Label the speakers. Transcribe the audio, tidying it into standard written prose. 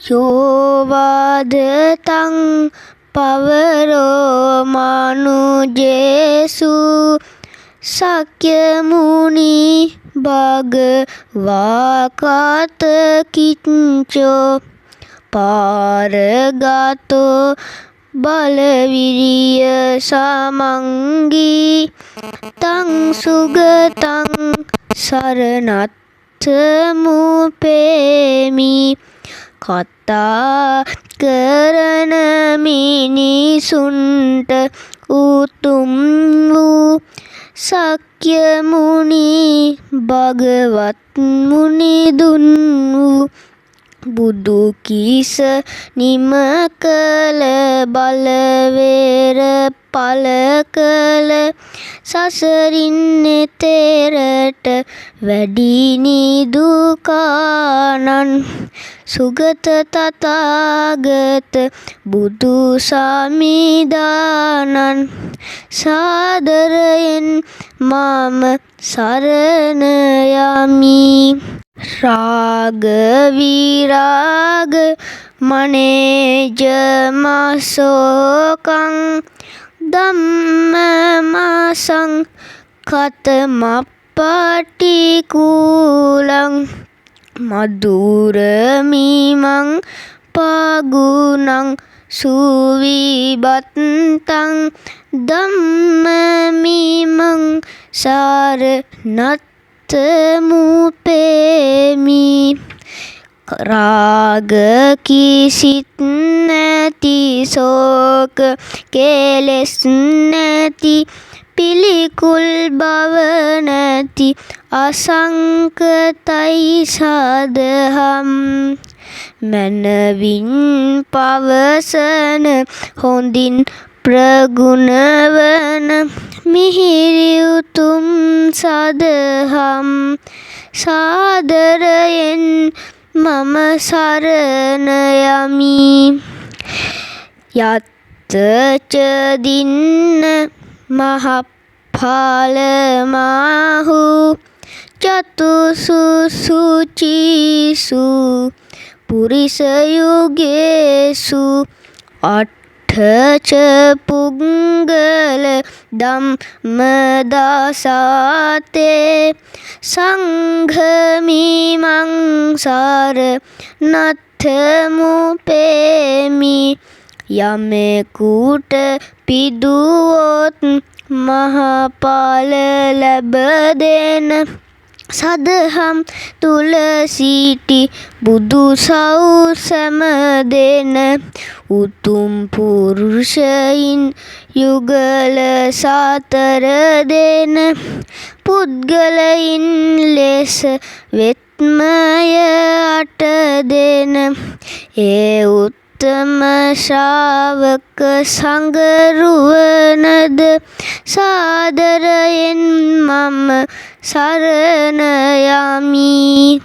Speaker 1: යෝවාදතං පවරෝ මනුජේසු සක්‍යමුනි භගවාකාතකිච්චෝ පාරගතෝ බලවිරිය සමංගී තං සුගතං සරණත්තමුපේමි කතා කරන මිනිසුන්ට උතුම් වූ සක්‍යමුනි භගවත් මුනිදුන් වූ බුදු කිස නිම කළ බලවේර පල කළ සසරින් එතෙරට වැඩි නිදුකානන් සුගත තථාගත බුදු සමිදානන් සාදරයෙන් මම සරණ යමි රාග විරාග මනේජ මසෝකං ධම්මමසං කතමප්පටිකූලං මදුරමිමං පගුණං සුවිබත්තං ධම්මමිමං සරණත්තමුපේමි රාග කිසිත් නැති සෝක කෙලෙස් නැති පිළිකුල් බව නැති අසංකතයි සදහම් මනවින් පවසන හොඳින් ප්‍රගුණ වන මිහිරි උතුම් සදහම් සාදරයෙන් මම සරණ යමි යත්තච දින්න මහප්ඵලමාහු චතුසු සුචිසු පුරිස යුගේසු අට්ඨච පුංගල ධම්මදාසාතේ සංඝමිමං සරණත්තමුපේමි යමෙකුට පිදුවොත් මහඵල ලැබදෙන සදහම් තුල සිටි බුදු සව් සැමදෙන උතුම් පුරුෂයින් යුගල සතර දෙන පුද්ගලයින් ලෙස වෙත්මය අට දෙන ඒ උත්තම ශ්‍රාවක සංගරුවනද සාදරයෙන් මම සරණ යමි